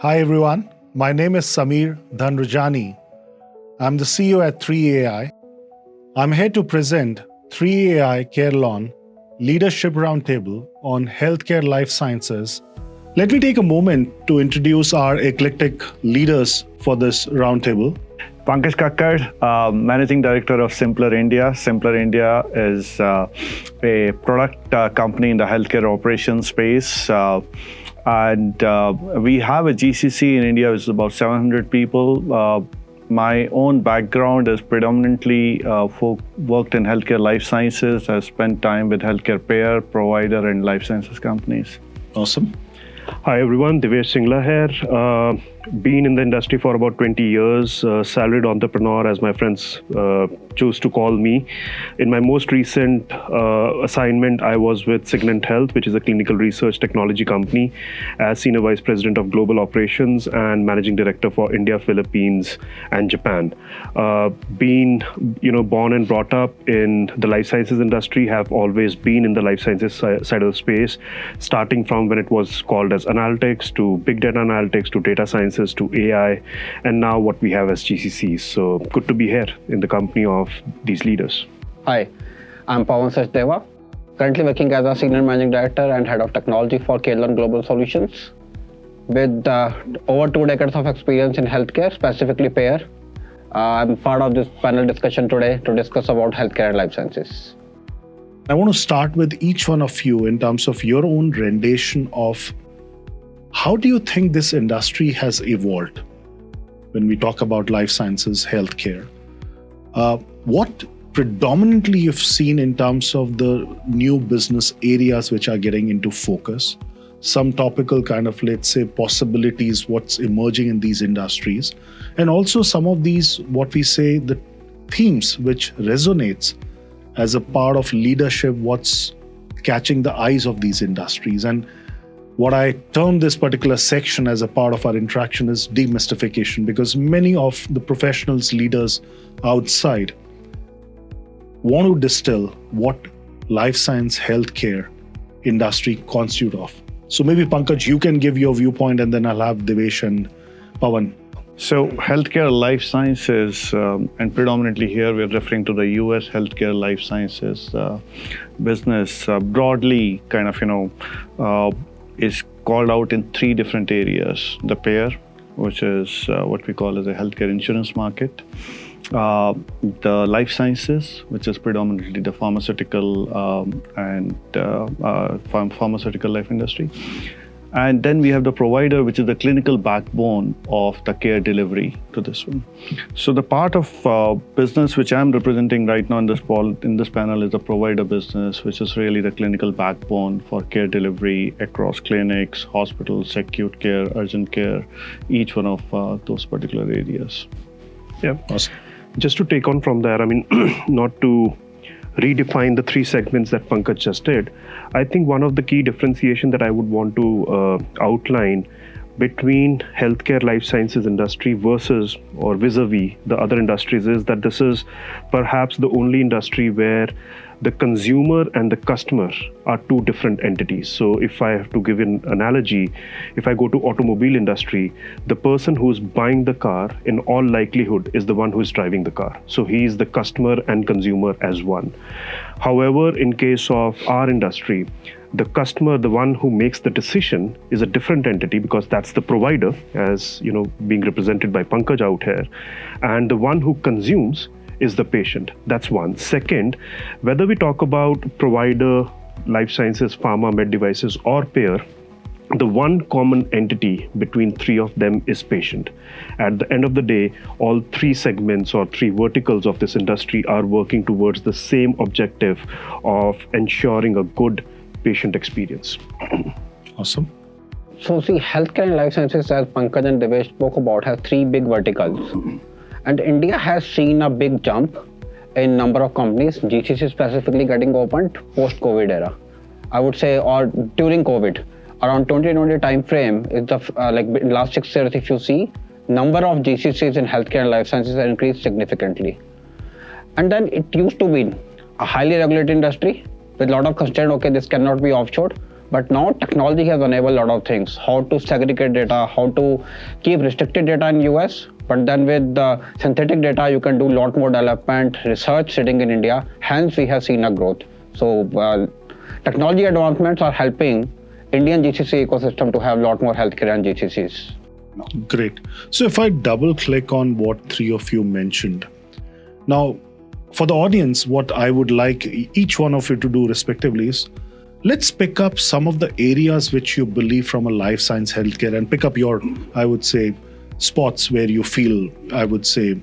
Hi everyone, my name is Sameer Dhanranjani. I'm the CEO at 3AI. I'm here to present 3AI Carelon Leadership Roundtable on Healthcare Life Sciences. Let me take a moment to introduce our eclectic leaders for this roundtable. Pankaj Kakkar, Managing Director of symplr India. symplr India is a product company in the healthcare operations space. And we have a GCC in India, which is about 700 people. My own background is predominantly worked in healthcare life sciences. I've spent time with healthcare payer, provider, and life sciences companies. Awesome. Hi everyone, Divesh Singla here. Been in the industry for about 20 years, salaried entrepreneur as my friends choose to call me. In my most recent assignment, I was with Signant Health, which is a clinical research technology company, as Senior Vice President of Global Operations and Managing Director for India, Philippines, and Japan. Being born and brought up in the life sciences industry, have always been in the life sciences side of the space, starting from when it was called as analytics, to big data analytics, to data sciences, to AI, and now what we have as GCCs. So good to be here in the company of these leaders. Hi, I'm Pawan Sachdeva, currently working as a Senior Managing Director and Head of Technology for Carelon Global Solutions. With over 2 decades of experience in healthcare, specifically payer, I'm part of this panel discussion today to discuss about healthcare and life sciences. I want to start with each one of you in terms of your own rendition of how do you think this industry has evolved when we talk about life sciences, healthcare? What predominantly you've seen in terms of the new business areas which are getting into focus? Some topical kind of, let's say, possibilities, what's emerging in these industries, and also some of these, what we say, the themes which resonates as a part of leadership, what's catching the eyes of these industries. And what I term this particular section as a part of our interaction is demystification, because many of the professionals, leaders outside want to distill what life science healthcare industry constitute of. So maybe Pankaj, you can give your viewpoint, and then I'll have Divesh and Pawan. So healthcare life sciences, and predominantly here we're referring to the US healthcare life sciences business, broadly kind of, is called out in 3 different areas. The payer, which is what we call as a healthcare insurance market. The life sciences, which is predominantly the pharmaceutical and pharmaceutical life industry. And then we have the provider, which is the clinical backbone of the care delivery to this one. So the part of business which I'm representing right now in this panel is the provider business, which is really the clinical backbone for care delivery across clinics, hospitals, acute care, urgent care, each one of those particular areas. Yeah, awesome. Just to take on from there, not to redefine the 3 segments that Pankaj just did, I think one of the key differentiation that I would want to outline between healthcare life sciences industry versus or vis-a-vis the other industries is that this is perhaps the only industry where the consumer and the customer are 2 different entities. So if I have to give an analogy, if I go to automobile industry, the person who's buying the car in all likelihood is the one who is driving the car. So he is the customer and consumer as one. However, in case of our industry, the customer, the one who makes the decision, is a different entity, because that's the provider, as being represented by Pankaj out here, and the one who consumes is the patient. That's one. Second, whether we talk about provider, life sciences, pharma, med devices, or payer, the one common entity between 3 of them is patient. At the end of the day, all 3 segments or 3 verticals of this industry are working towards the same objective of ensuring a good patient experience. Awesome. So see, healthcare and life sciences, as Pankaj and Devesh spoke about, have 3 big verticals. And India has seen a big jump in number of companies, GCC specifically, getting opened post-COVID era. I would say, or during COVID, around 2020 time frame, is the in last 6 years, if you see, number of GCCs in healthcare and life sciences have increased significantly. And then it used to be a highly regulated industry with a lot of constraint. Okay, this cannot be offshored. But now technology has enabled a lot of things. How to segregate data, how to keep restricted data in US. But then with the synthetic data, you can do a lot more development, research sitting in India. Hence, we have seen a growth. So technology advancements are helping Indian GCC ecosystem to have a lot more healthcare and GCCs. Great. So if I double click on what three of you mentioned, now for the audience, what I would like each one of you to do respectively is, let's pick up some of the areas which you believe from a life science healthcare and pick up your, I would say, spots where you feel, I would say,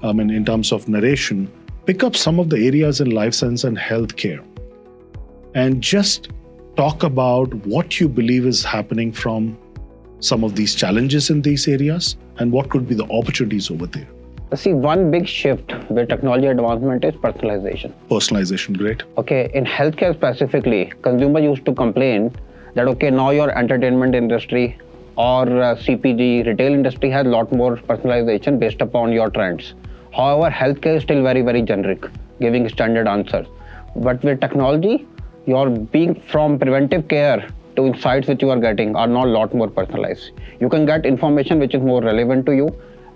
in terms of narration, pick up some of the areas in life science and healthcare and just talk about what you believe is happening from some of these challenges in these areas and what could be the opportunities over there. See, one big shift with technology advancement is personalization. Personalization, great. Okay, in healthcare specifically, consumer used to complain that, okay, now your entertainment industry or CPG, retail industry has a lot more personalization based upon your trends. However, healthcare is still very, very generic, giving standard answers. But with technology, you're being from preventive care to insights which you are getting are now a lot more personalized. You can get information which is more relevant to you,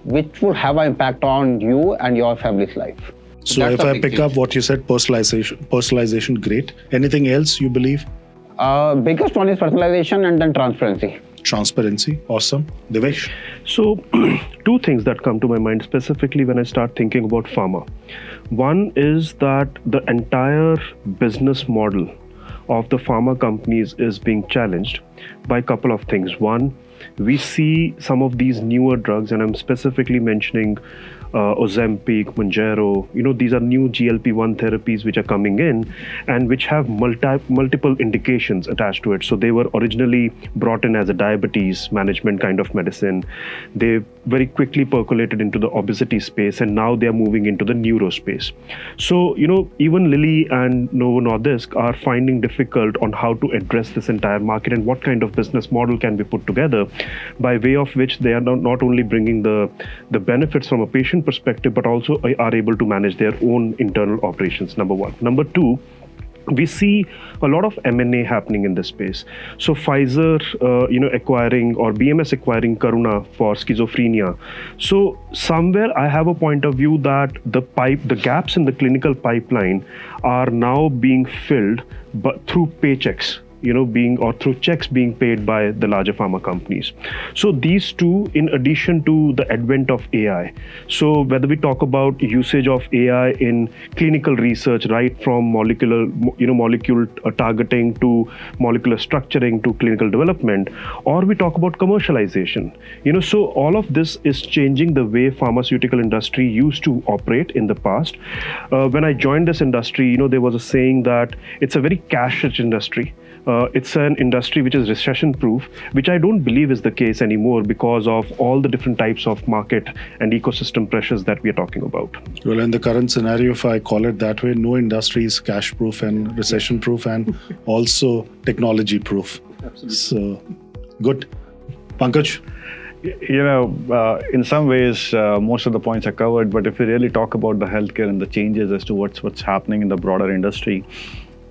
which will have an impact on you and your family's life. So if I pick up what you said, personalization, great. Anything else you believe? Biggest one is personalization and then transparency. Transparency, awesome. Divesh? So, two things that come to my mind specifically when I start thinking about pharma. One is that the entire business model of the pharma companies is being challenged by a couple of things. One, we see some of these newer drugs, and I'm specifically mentioning Ozempic, Mounjaro, these are new GLP-1 therapies which are coming in and which have multiple indications attached to it. So they were originally brought in as a diabetes management kind of medicine. They very quickly percolated into the obesity space, and now they are moving into the neuro space. So, even Lilly and Novo Nordisk are finding difficult on how to address this entire market and what kind of business model can be put together by way of which they are not only bringing the benefits from a patient perspective, but also are able to manage their own internal operations, number one. Number two, we see a lot of M&A happening in this space. So Pfizer, acquiring or BMS acquiring Karuna for schizophrenia. So somewhere I have a point of view that the gaps in the clinical pipeline are now being filled, but through paychecks. Through checks being paid by the larger pharma companies. So these two, in addition to the advent of AI. So whether we talk about usage of AI in clinical research, right from molecule targeting to molecular structuring to clinical development, or we talk about commercialization. So all of this is changing the way pharmaceutical industry used to operate in the past. When I joined this industry, there was a saying that it's a very cash-rich industry. It's an industry which is recession-proof, which I don't believe is the case anymore because of all the different types of market and ecosystem pressures that we are talking about. Well, in the current scenario, if I call it that way, no industry is cash-proof and recession-proof and also technology-proof. Absolutely. So, good. Pankaj? In some ways, most of the points are covered, but if we really talk about the healthcare and the changes as to what's happening in the broader industry,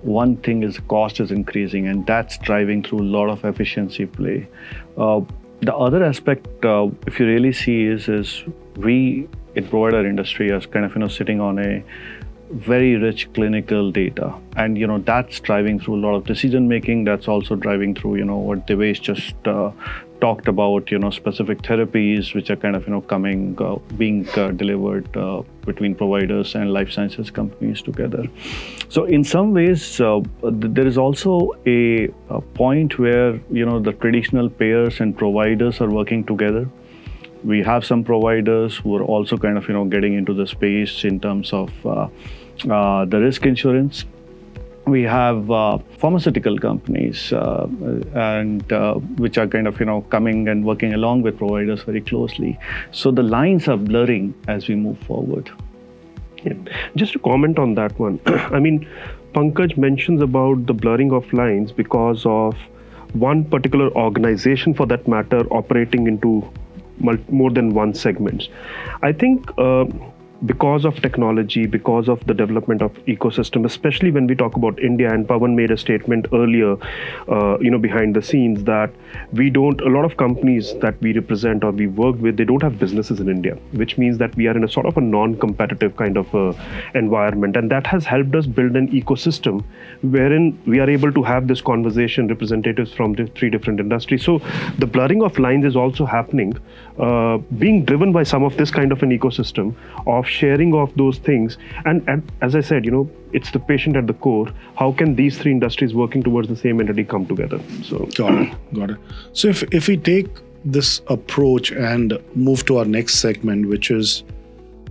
one thing is cost is increasing, and that's driving through a lot of efficiency play. The other aspect, if you really see, is we in provider industry as kind of sitting on a very rich clinical data, and that's driving through a lot of decision making. That's also driving through what Devesh just talked about, specific therapies which are kind of coming, being delivered between providers and life sciences companies together. So in some ways, there is also a point where the traditional payers and providers are working together. We have some providers who are also kind of getting into the space in terms of the risk insurance. We have pharmaceutical companies and which are kind of coming and working along with providers very closely. So the lines are blurring as we move forward. Yeah. Just to comment on that one, Pankaj mentions about the blurring of lines because of one particular organization, for that matter, operating into more than one segments. I think because of technology, because of the development of ecosystem, especially when we talk about India, and Pawan made a statement earlier, behind the scenes, that a lot of companies that we represent or we work with, they don't have businesses in India, which means that we are in a sort of a non-competitive kind of environment. And that has helped us build an ecosystem wherein we are able to have this conversation, representatives from the 3 different industries. So the blurring of lines is also happening, being driven by some of this kind of an ecosystem of sharing of those things. And as I said, it's the patient at the core. How can these 3 industries working towards the same entity come together? So Got it. So if we take this approach and move to our next segment, which is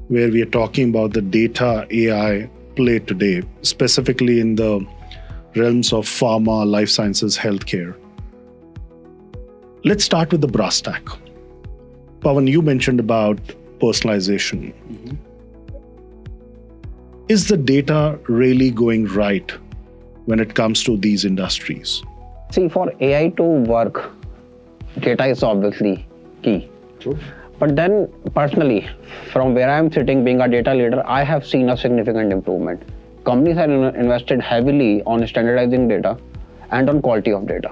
where we are talking about the data AI play today, specifically in the realms of pharma, life sciences, healthcare. Let's start with the brass tack. Pawan, you mentioned about personalization. Is the data really going right when it comes to these industries? See, for AI to work, data is obviously key. True. But then, personally, from where I'm sitting, being a data leader, I have seen a significant improvement. Companies have invested heavily on standardizing data and on quality of data.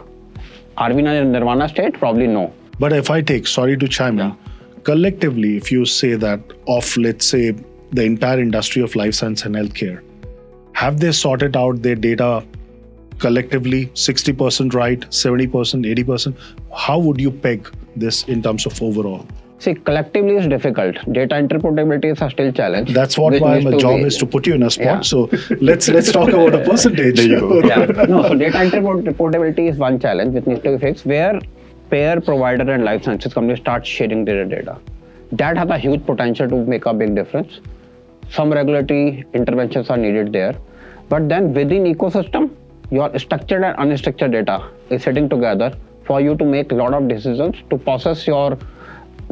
Are we in a nirvana state? Probably no. But if I take, sorry to chime in, collectively, if you say that of, let's say, the entire industry of life science and healthcare, have they sorted out their data collectively 60% right, 70%, 80%? How would you peg this in terms of overall? See, collectively is difficult. Data interpretability is a still challenge. That's why my job is to put you in a spot. Yeah. So let's talk about a percentage. There you go. So data interpretability is one challenge which needs to be fixed, where payer, provider and life sciences companies start sharing their data. That has a huge potential to make a big difference. Some regulatory interventions are needed there. But then within ecosystem, your structured and unstructured data is sitting together for you to make a lot of decisions to process your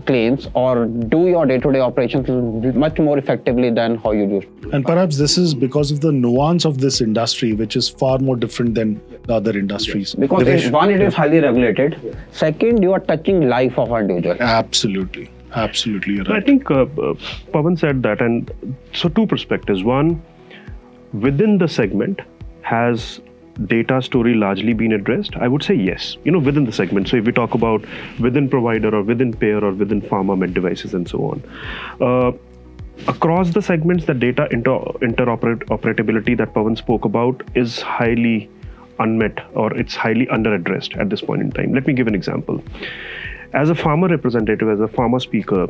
claims or do your day-to-day operations much more effectively than how you do. And perhaps this is because of the nuance of this industry, which is far more different than the other industries. Because it is highly regulated. Second, you are touching life of an individual. Absolutely, you're right. I think Pawan said that, and so 2 perspectives. One, within the segment, has data story largely been addressed? I would say yes, within the segment. So if we talk about within provider or within payer or within pharma, med devices and so on. Across the segments, the data interoperability that Pawan spoke about is highly unmet, or it's highly under-addressed at this point in time. Let me give an example. As a pharma representative, as a pharma speaker,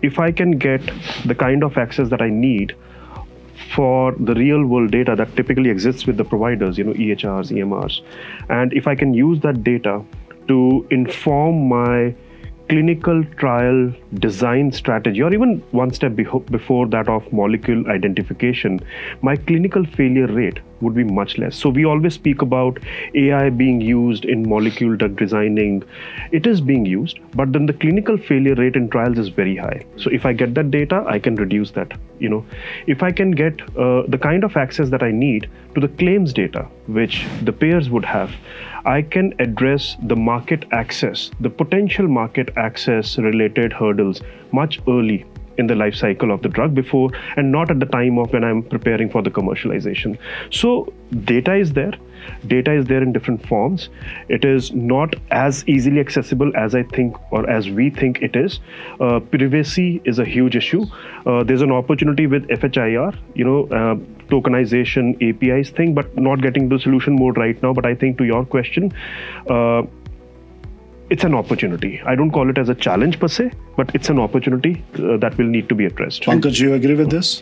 if I can get the kind of access that I need for the real world data that typically exists with the providers, EHRs, EMRs. And if I can use that data to inform my clinical trial design strategy, or even one step before that of molecule identification, my clinical failure rate would be much less. So we always speak about AI being used in molecule drug designing. It is being used, but then the clinical failure rate in trials is very high. So if I get that data, I can reduce that. If I can get the kind of access that I need to the claims data, which the payers would have, I can address the market access, the potential market access related hurdles much early in the life cycle of the drug before, and not at the time of when I'm preparing for the commercialization. So data is there. Data is there in different forms. It is not as easily accessible as I think, or as we think it is. Privacy is a huge issue. There's an opportunity with FHIR, tokenization, APIs thing, but not getting the solution mode right now. But I think to your question, it's an opportunity. I don't call it as a challenge per se, but it's an opportunity that will need to be addressed. Pankaj, do you agree with this?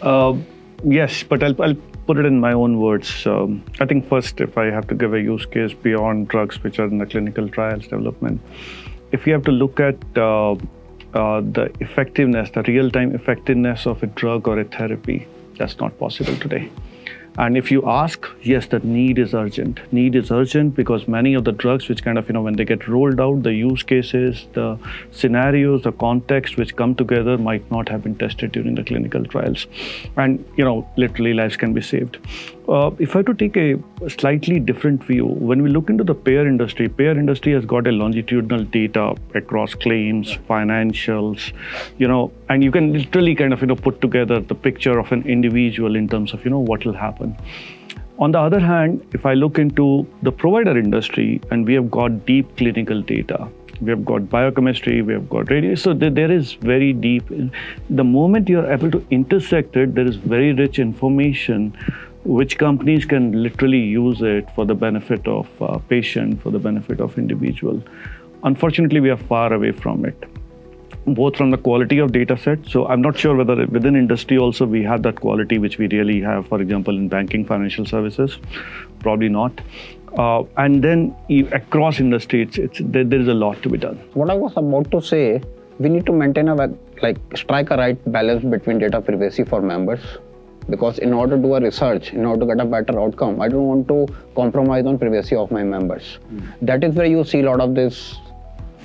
Yes, but I'll put it in my own words. I think first, if I have to give a use case beyond drugs which are in the clinical trials development, if you have to look at the effectiveness, the real-time effectiveness of a drug or a therapy, that's not possible today. And if you ask, yes, the need is urgent. Need is urgent because many of the drugs which kind of, when they get rolled out, the use cases, the scenarios, the context which come together might not have been tested during the clinical trials. And, literally lives can be saved. If I had to take a slightly different view, when we look into the payer industry has got a longitudinal data across claims, financials, and you can literally kind of, put together the picture of an individual in terms of, what will happen. On the other hand, if I look into the provider industry, and we have got deep clinical data, we have got biochemistry, we have got radio. So there is very deep. The moment you're able to intersect it, there is very rich information which companies can literally use it for the benefit of patient, for the benefit of individual. Unfortunately, we are far away from it, both from the quality of data set. So I'm not sure whether within industry also we have that quality which we really have, for example, in banking, financial services, probably not. And then across industry, there is a lot to be done. What I was about to say, we need to maintain strike a right balance between data privacy for members. Because in order to do a research, in order to get a better outcome, I don't want to compromise on privacy of my members. That is where you see a lot of this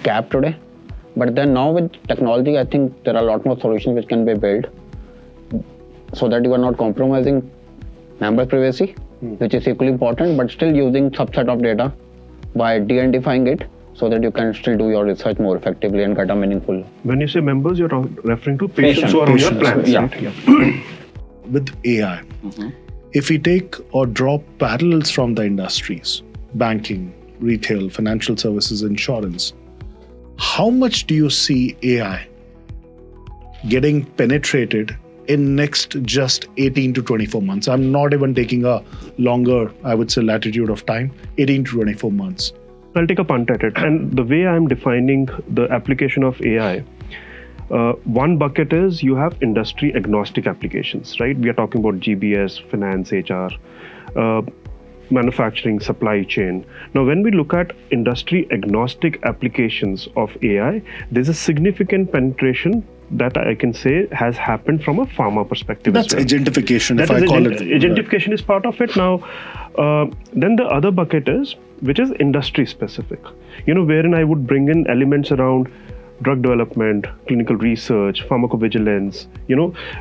gap today. But then now with technology, I think there are a lot more solutions which can be built so that you are not compromising member privacy, which is equally important, but still using subset of data by de-identifying it so that you can still do your research more effectively and get a meaningful. When you say members, you're referring to patients who are on your plans. Yeah. Right? Yeah. With AI, if we take or draw parallels from the industries, banking, retail, financial services, insurance, how much do you see AI getting penetrated in next just 18 to 24 months? I'm not even taking a longer, I would say, latitude of time, 18 to 24 months. I'll take a punt at it. And the way I'm defining the application of AI, one bucket is you have industry agnostic applications, right? We are talking about GBS, finance, HR, manufacturing, supply chain. Now, when we look at industry agnostic applications of AI, there's a significant penetration that I can say has happened from a pharma perspective. That's agentification, if I call it. Agentification is part of it. Now, then the other bucket is, which is industry specific, wherein I would bring in elements around drug development, clinical research, pharmacovigilance,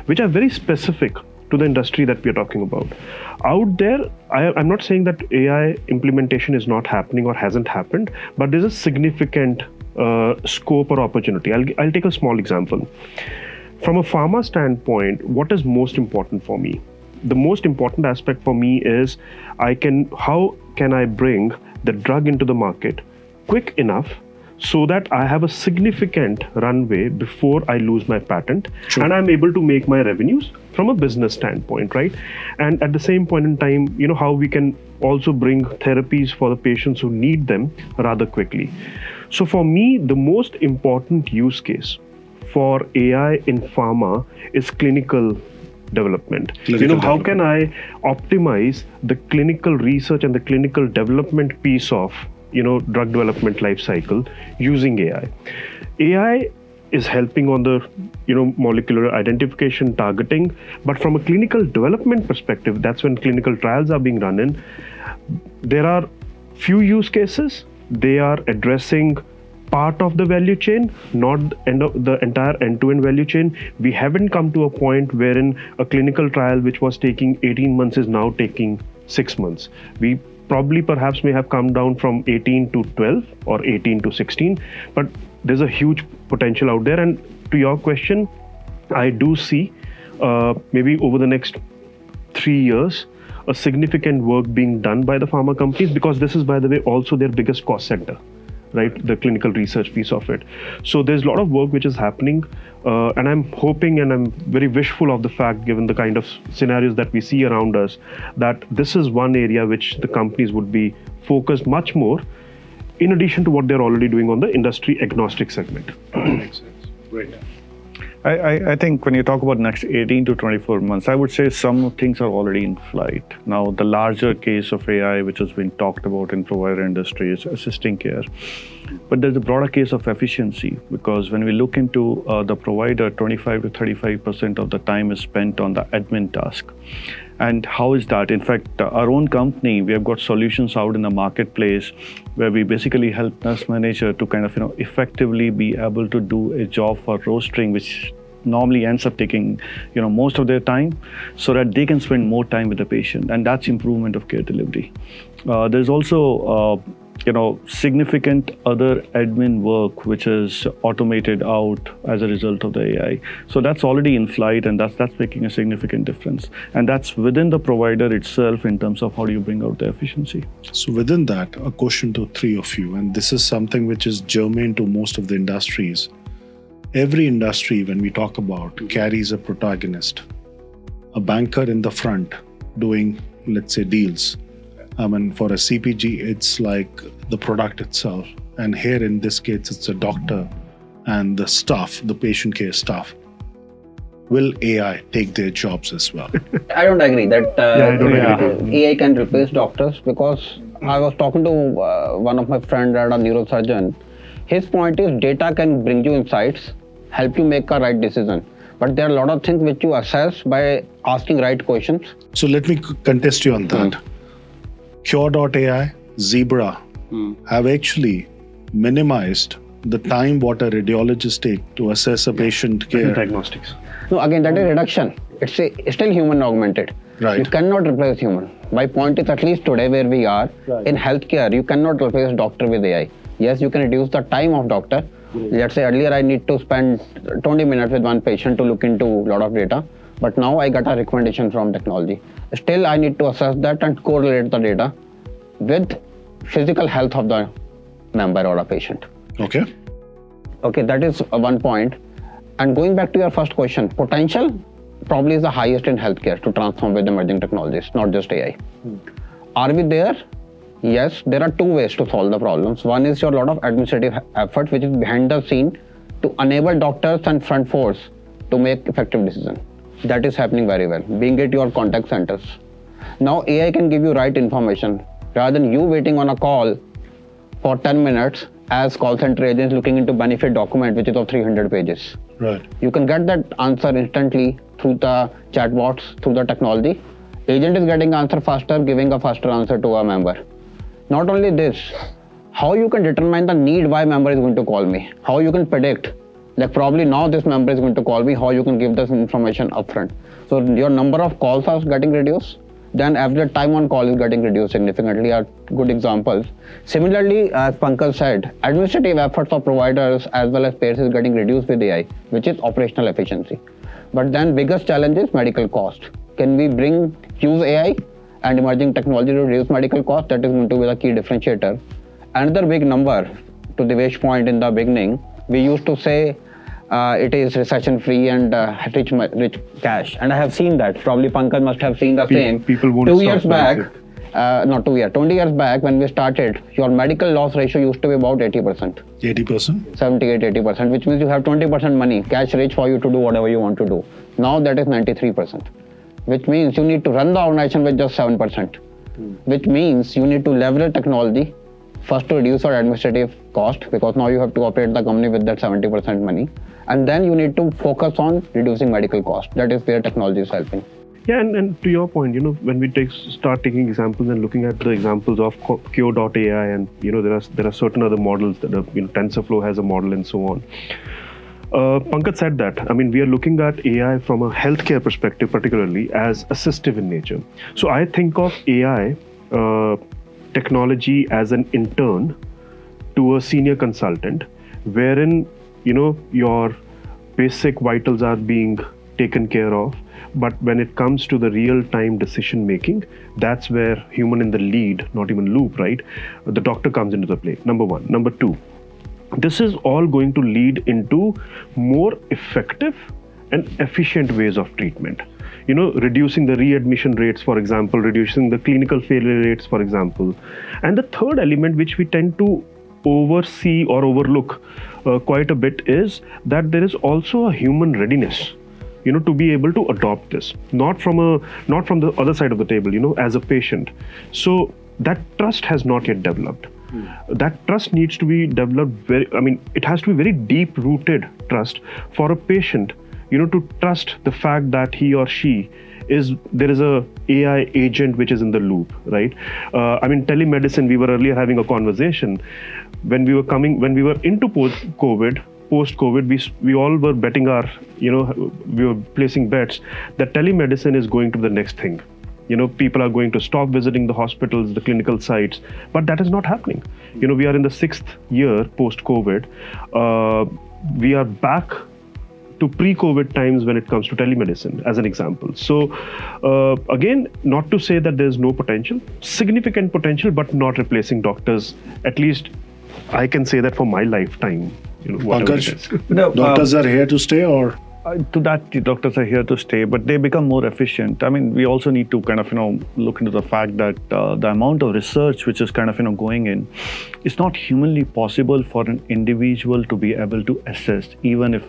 which are very specific to the industry that we are talking about. Out there, I'm not saying that AI implementation is not happening or hasn't happened, but there's a significant scope or opportunity. I'll take a small example. From a pharma standpoint, what is most important for me? The most important aspect for me is how can I bring the drug into the market quick enough so that I have a significant runway before I lose my patent. True. And I'm able to make my revenues from a business standpoint, right? And at the same point in time, how we can also bring therapies for the patients who need them rather quickly. So for me, the most important use case for AI in pharma is clinical development. How can I optimize the clinical research and the clinical development piece of drug development life cycle using AI. AI is helping on the molecular identification, targeting, but from a clinical development perspective, that's when clinical trials are being run in. There are few use cases. They are addressing part of the value chain, not the entire end-to-end value chain. We haven't come to a point wherein a clinical trial which was taking 18 months is now taking 6 months. We probably perhaps may have come down from 18 to 12 or 18 to 16, but there's a huge potential out there. And to your question, I do see maybe over the next 3 years, a significant work being done by the pharma companies, because this is, by the way, also their biggest cost center, right? The clinical research piece of it. So there's a lot of work which is happening, and I'm hoping and I'm very wishful of the fact, given the kind of scenarios that we see around us, that this is one area which the companies would be focused much more, in addition to what they're already doing on the industry agnostic segment. Makes sense. Great. I think when you talk about next 18 to 24 months, I would say some things are already in flight. Now, the larger case of AI, which has been talked about in provider industry, is assisting care. But there's a broader case of efficiency, because when we look into the provider, 25 to 35% of the time is spent on the admin task. And how is that? In fact, our own company, we have got solutions out in the marketplace where we basically help nurse manager to kind of, effectively be able to do a job for rostering, which normally ends up taking, most of their time, so that they can spend more time with the patient, and that's improvement of care delivery. There's also significant other admin work which is automated out as a result of the AI. So that's already in flight, and that's making a significant difference. And that's within the provider itself in terms of how do you bring out the efficiency. So within that, a question to three of you, and this is something which is germane to most of the industries. Every industry, when we talk about, carries a protagonist, a banker in the front doing, let's say, deals. For a CPG, it's like the product itself. And here in this case, it's a doctor and the staff, the patient care staff. Will AI take their jobs as well? I don't agree that I don't agree. AI can replace doctors, because I was talking to one of my friends at a neurosurgeon. His point is data can bring you insights, help you make a right decision. But there are a lot of things which you assess by asking right questions. So let me contest you on that. Cure.ai, Zebra have actually minimized the time what a radiologist take to assess a patient care. Diagnostics. No, again, that is reduction. It's still human augmented. Right. You cannot replace human. My point is, at least today where we are, in healthcare, you cannot replace doctor with AI. Yes, you can reduce the time of doctor. Let's say earlier I need to spend 20 minutes with one patient to look into a lot of data. But now I got a recommendation from technology. Still, I need to assess that and correlate the data with physical health of the member or a patient. Okay. Okay, that is one point. And going back to your first question, potential probably is the highest in healthcare to transform with emerging technologies, not just AI. Are we there? Yes, there are two ways to solve the problems. One is your lot of administrative effort, which is behind the scene to enable doctors and front force to make effective decisions. That is happening very well, being at your contact centers. Now AI can give you right information rather than you waiting on a call for 10 minutes as call center agents looking into benefit document which is of 300 pages. Right. You can get that answer instantly through the chatbots, through the technology. Agent is getting answer faster, giving a faster answer to a member. Not only this, how you can determine the need why member is going to call me, how you can predict, like probably now this member is going to call me, how you can give this information upfront. So your number of calls are getting reduced, then average time on call is getting reduced significantly, are good examples. Similarly, as Pankaj said, administrative efforts for providers as well as payers is getting reduced with AI, which is operational efficiency. But then biggest challenge is medical cost. Can we use AI and emerging technology to reduce medical cost? That is going to be the key differentiator. Another big number, to Divesh's point in the beginning, we used to say it is recession free and rich cash, and I have seen that. Probably Pankaj must have seen the same. People won't 2 stop years back, it. not 2 years, 20 years back when we started, your medical loss ratio used to be about 80%. 80%? 78-80%, which means you have 20% money, cash rich for you to do whatever you want to do. Now that is 93%, which means you need to run the organization with just 7%, which means you need to leverage technology first to reduce your administrative cost, because now you have to operate the company with that 70% money. And then you need to focus on reducing medical cost. That is where technology is helping. Yeah, and to your point, when we start taking examples and looking at the examples of Cure.ai, and there are certain other models that are, TensorFlow has a model and so on. Pankaj said that. I mean, we are looking at AI from a healthcare perspective, particularly as assistive in nature. So I think of AI technology as an intern to a senior consultant, wherein your basic vitals are being taken care of, but when it comes to the real-time decision making, that's where human in the lead, not even loop, right? The doctor comes into the play. Number one. Number two, this is all going to lead into more effective and efficient ways of treatment. Reducing the readmission rates, for example, reducing the clinical failure rates, for example. And the third element, which we tend to oversee or overlook quite a bit, is that there is also a human readiness, to be able to adopt this, not from the other side of the table, as a patient. So that trust has not yet developed. That trust needs to be developed it has to be very deep rooted trust for a patient, to trust the fact that he or she there is a AI agent which is in the loop, right? Telemedicine, we were earlier having a conversation when we were into COVID, post-COVID, we all were betting we were placing bets that telemedicine is going to be the next thing. People are going to stop visiting the hospitals, the clinical sites, but that is not happening. We are in the 6th year post-COVID. We are back to pre-COVID times when it comes to telemedicine, as an example. So, again, not to say that there's no potential, significant potential, but not replacing doctors. At least I can say that for my lifetime. Pankaj, doctors are here to stay, or? To that, the doctors are here to stay, but they become more efficient. I mean, we also need to kind of, look into the fact that the amount of research which is kind of, going in, it's not humanly possible for an individual to be able to assess, even if,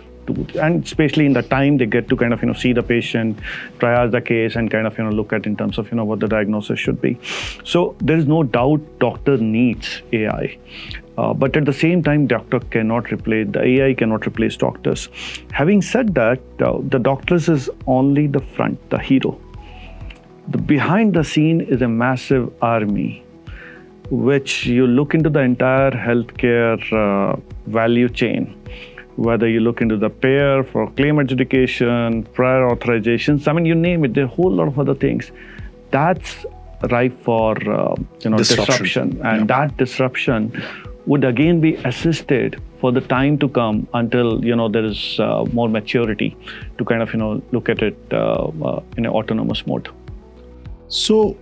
and especially in the time they get to kind of, see the patient, triage the case, and kind of, look at in terms of, what the diagnosis should be. So there is no doubt doctor needs AI. But at the same time, the AI cannot replace doctors. Having said that, the doctors is only the front, the hero. The behind the scene is a massive army, which you look into the entire healthcare value chain, whether you look into the payer for claim adjudication, prior authorizations, I mean, you name it, there are a whole lot of other things. That's ripe for disruption. And that disruption would again be assisted for the time to come until there is more maturity to kind of look at it in an autonomous mode. So,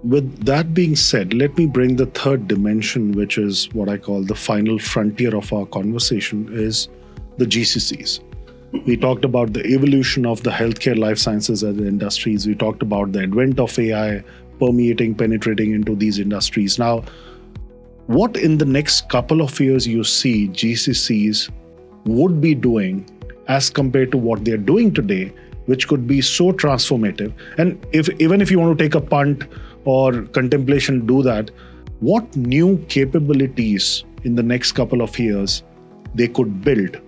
with that being said, let me bring the third dimension, which is what I call the final frontier of our conversation, is the GCCs. We talked about the evolution of the healthcare life sciences as industries. We talked about the advent of AI penetrating into these industries. Now, what in the next couple of years you see GCCs would be doing as compared to what they're doing today, which could be so transformative? And even if you want to take a punt or contemplation, do that, what new capabilities in the next couple of years they could build,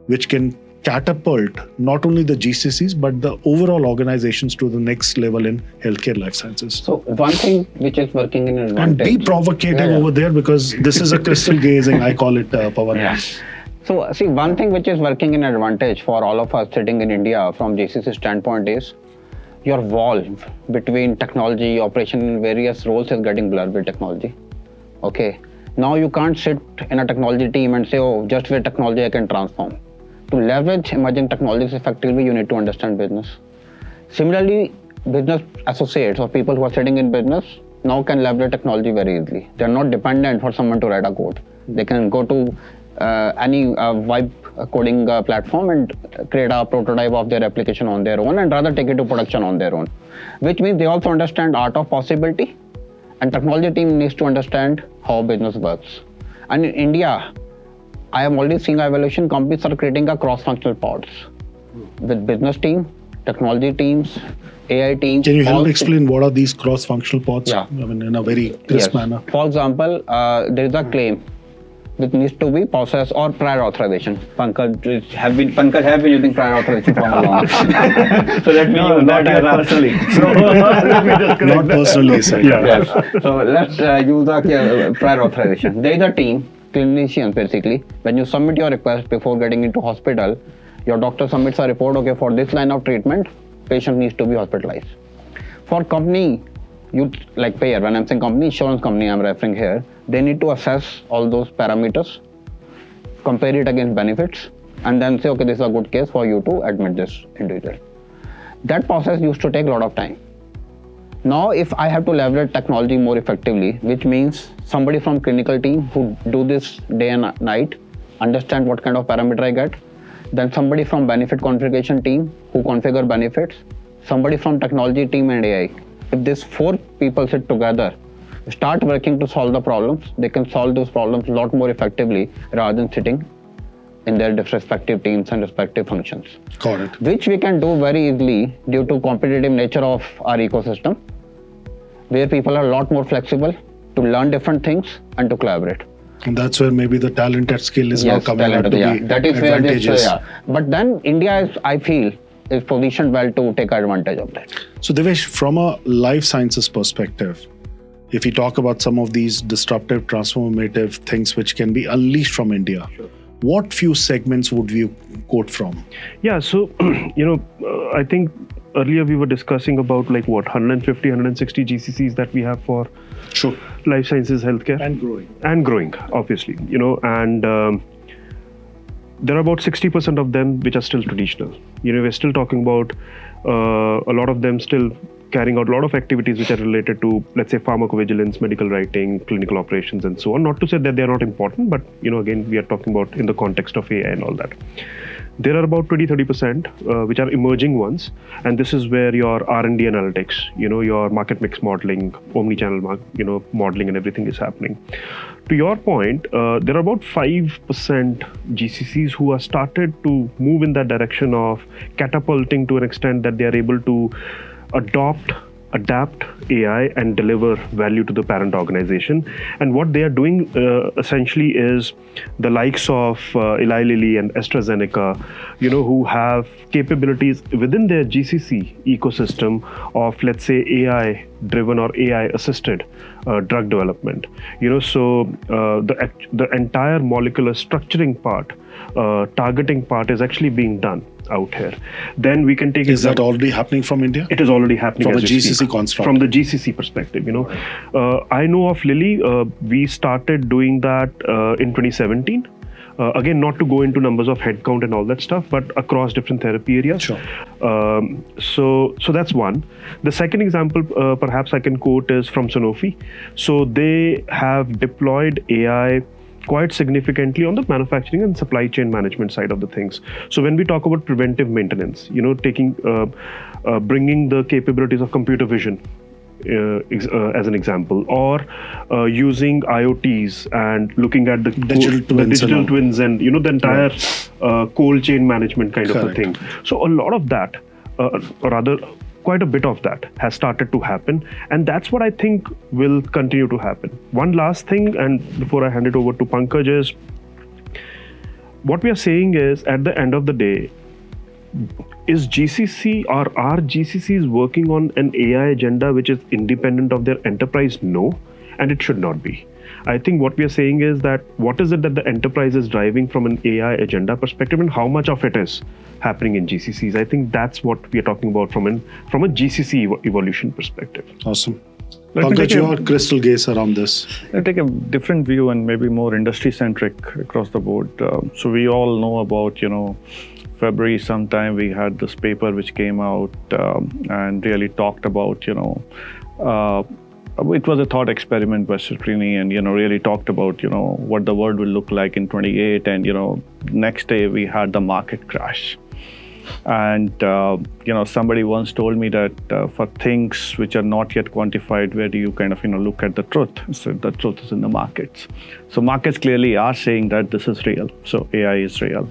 which can catapult not only the GCCs, but the overall organizations to the next level in healthcare life sciences? So one thing which is working in advantage. And be provocative over there, because this is a crystal gazing, I call it, Pawan. Yeah. So see, one thing which is working in advantage for all of us sitting in India from GCC standpoint is your wall between technology, operation in various roles is getting blurred with technology. Okay. Now you can't sit in a technology team and say, oh, just with technology I can transform. To leverage emerging technologies effectively, you need to understand business. Similarly, business associates or people who are sitting in business now can leverage technology very easily. They're not dependent for someone to write a code. They can go to any vibe coding platform and create a prototype of their application on their own and rather take it to production on their own. Which means they also understand art of possibility, and technology team needs to understand how business works. And in India, I am already seeing evaluation companies are creating a cross-functional pods with business team, technology teams, AI teams. Can you help explain what are these cross-functional pods? Yeah. I mean, in a very crisp manner. For example, there is a claim which needs to be processed or prior authorization. Pankaj have been using prior authorization for a long time. So let me use not that as personally. So let me just correct Not that. personally, sir. Yes. So let's use a prior authorization. There is a team, clinicians basically. When you submit your request before getting into hospital, your doctor submits a report, okay, for this line of treatment, patient needs to be hospitalized. For company, you like payer, when I'm saying company, insurance company I'm referring here, they need to assess all those parameters, compare it against benefits, and then say, okay, this is a good case for you to admit this individual. That process used to take a lot of time. Now, if I have to leverage technology more effectively, which means somebody from clinical team who do this day and night, understand what kind of parameter I get, then somebody from benefit configuration team who configure benefits, somebody from technology team and AI. If these four people sit together, start working to solve the problems, they can solve those problems a lot more effectively rather than sitting in their respective teams and respective functions. Got it. Which we can do very easily due to competitive nature of our ecosystem, where people are a lot more flexible to learn different things and to collaborate. And that's where maybe the talent at scale is now coming out to yeah. be That is where this, advantageous. But then India is, I feel, is positioned well to take advantage of that. So Divesh, from a life sciences perspective, if we talk about some of these disruptive, transformative things which can be unleashed from India, what few segments would you quote from? Yeah, so, I think earlier we were discussing about 150, 160 GCCs that we have for Sure. life sciences, healthcare. And growing, obviously, and there are about 60% of them which are still traditional. We're still talking about a lot of them still carrying out a lot of activities which are related to, let's say, pharmacovigilance, medical writing, clinical operations, and so on. Not to say that they're not important, but, again, we are talking about in the context of AI and all that. There are about 20-30% which are emerging ones, and this is where your R&D analytics, your market mix modeling, omni-channel, modeling, and everything is happening. To your point, there are about 5% GCCs who have started to move in that direction of catapulting to an extent that they are able to adapt AI and deliver value to the parent organization. And what they are doing essentially is the likes of Eli Lilly and AstraZeneca, who have capabilities within their GCC ecosystem of, let's say, AI driven or AI assisted drug development. So the entire molecular structuring part, targeting part is actually being done out here. Then we can take. Is that already happening from India? It is already happening from a as we GCC speak. construct. From the GCC perspective, I know of Lilly. We started doing that in 2017. Again, not to go into numbers of headcount and all that stuff, but across different therapy areas. Sure. So that's one. The second example, perhaps I can quote, is from Sanofi. So they have deployed AI quite significantly on the manufacturing and supply chain management side of the things. So when we talk about preventive maintenance, bringing the capabilities of computer vision as an example, or using IoTs and looking at the digital twins and the entire cold chain management kind of a thing. So a lot of that, or rather quite a bit of that, has started to happen, and that's what I think will continue to happen. One last thing, and before I hand it over to Pankaj, is what we are saying is, at the end of the day, is GCC or are GCCs working on an AI agenda which is independent of their enterprise? No, and it should not be. I think what we are saying is that what is it that the enterprise is driving from an AI agenda perspective, and how much of it is happening in GCCs. I think that's what we are talking about from a GCC evolution perspective. Awesome. Pankaj, your crystal gaze around this. I'll take a different view and maybe more industry-centric across the board. So we all know about, February sometime we had this paper which came out and really talked about, it was a thought experiment by Citrini, and really talked about what the world will look like in 28, and next day we had the market crash. And somebody once told me that for things which are not yet quantified, where do you kind of look at the truth? So the truth is in the markets. So markets clearly are saying that this is real. So AI is real,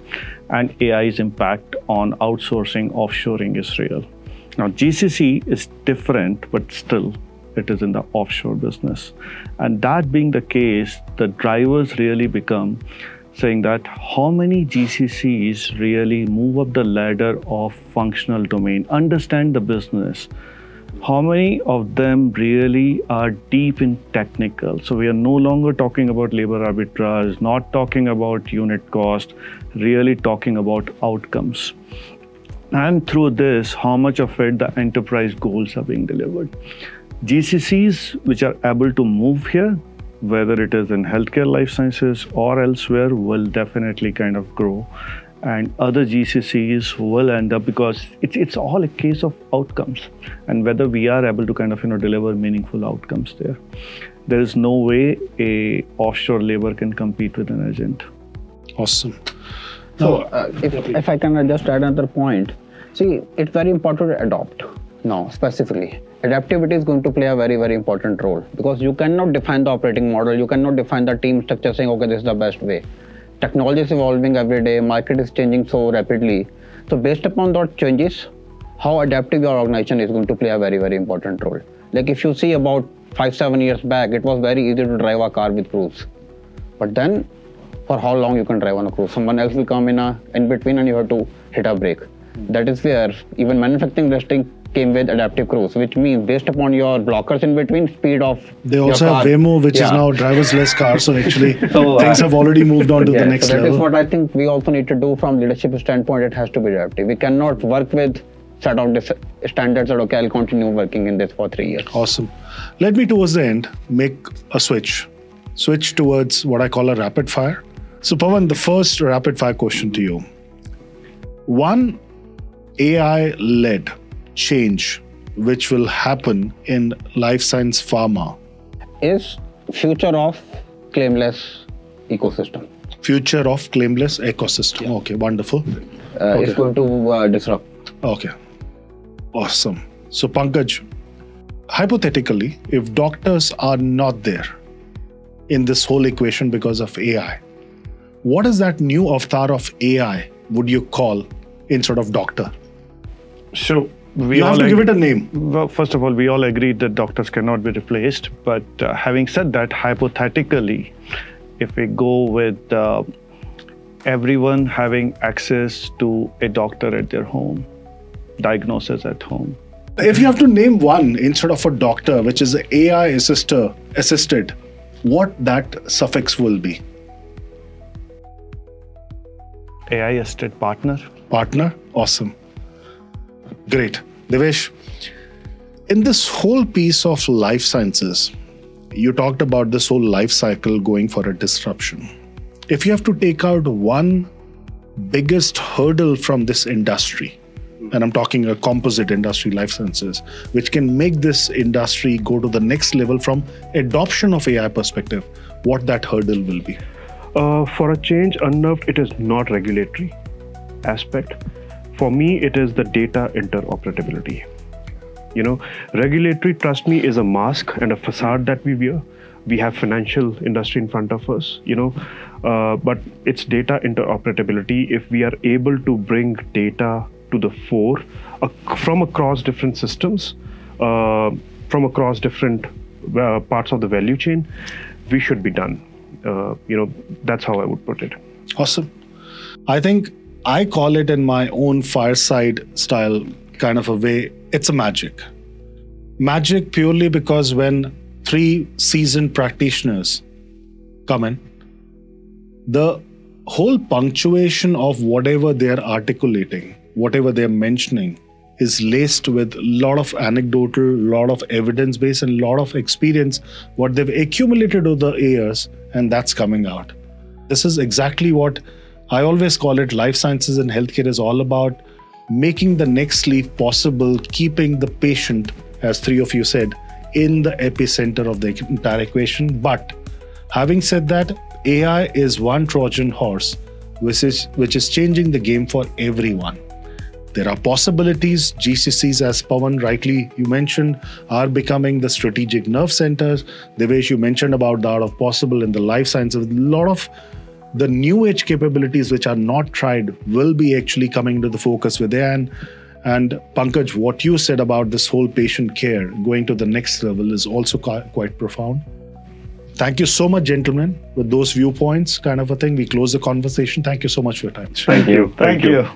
and AI's impact on outsourcing, offshoring is real. Now GCC is different, but still it is in the offshore business. And that being the case, the drivers really become saying that how many GCCs really move up the ladder of functional domain, understand the business. How many of them really are deep in technical? So we are no longer talking about labor arbitrage, not talking about unit cost, really talking about outcomes. And through this, how much of it the enterprise goals are being delivered. GCCs which are able to move here, whether it is in healthcare, life sciences, or elsewhere, will definitely kind of grow. And other GCCs will end up, because it's all a case of outcomes, and whether we are able to kind of deliver meaningful outcomes there. There is no way a offshore labor can compete with an agent. Awesome. So if I can just add another point, see, it's very important to adopt. Now, specifically, adaptivity is going to play a very, very important role, because you cannot define the operating model, you cannot define the team structure saying, okay, this is the best way. Technology is evolving every day, market is changing so rapidly. So based upon those changes, how adaptive your organization is going to play a very, very important role. Like if you see about 5-7 years back, it was very easy to drive a car with cruise. But then, for how long you can drive on a cruise? Someone else will come in between and you have to hit a brake. That is where even manufacturing industry came with adaptive cruise, which means based upon your blockers in between, speed of They your also have car. Waymo, which is Yeah. now driverless cars. So actually, So, things have already moved on to the next so that level. is what I think we also need to do from leadership standpoint. It has to be adaptive. We cannot work with set of standards that, okay, I'll continue working in this for 3 years. Awesome. Let me towards the end make a switch towards what I call a rapid fire. So Pawan, the first rapid fire question to you. One AI-led change which will happen in life science pharma. Is future of claimless ecosystem. Future of claimless ecosystem. Okay, wonderful. It's going to disrupt. Okay, awesome. So Pankaj, hypothetically, if doctors are not there in this whole equation because of AI, what is that new avatar of AI would you call instead of doctor? So we You have all to give it a name. Well, first of all, we all agreed that doctors cannot be replaced. But having said that, hypothetically, if we go with everyone having access to a doctor at their home, diagnosis at home. If you have to name one instead of a doctor, which is AI assisted, what that suffix will be? AI assisted partner. Partner? Awesome. Great. Divesh, in this whole piece of life sciences, you talked about this whole life cycle going for a disruption. If you have to take out one biggest hurdle from this industry, and I'm talking a composite industry, life sciences, which can make this industry go to the next level from adoption of AI perspective, what that hurdle will be? For a change, unnerved, it is not regulatory aspect. For me, it is the data interoperability. Regulatory, trust me, is a mask and a facade that we wear. We have financial industry in front of us, but it's data interoperability. If we are able to bring data to the fore from across different systems, from across different parts of the value chain, we should be done. That's how I would put it. Awesome. I think I call it in my own fireside style kind of a way, it's a magic. Magic purely because when 3 seasoned practitioners come in, the whole punctuation of whatever they're articulating, whatever they're mentioning, is laced with a lot of anecdotal, lot of evidence base, and a lot of experience, what they've accumulated over the years, and that's coming out. This is exactly what I always call it. Life sciences and healthcare is all about making the next leap possible, keeping the patient, as 3 of you said, in the epicenter of the entire equation. But having said that, AI is one Trojan horse, which is changing the game for everyone. There are possibilities. GCCs, as Pawan rightly you mentioned, are becoming the strategic nerve centers. Devesh, you mentioned about the art of possible in the life sciences. A lot of the new age capabilities which are not tried will be actually coming to the focus with AI. And Pankaj, what you said about this whole patient care going to the next level is also quite profound. Thank you so much, gentlemen. With those viewpoints kind of a thing, we close the conversation. Thank you so much for your time. Thank you.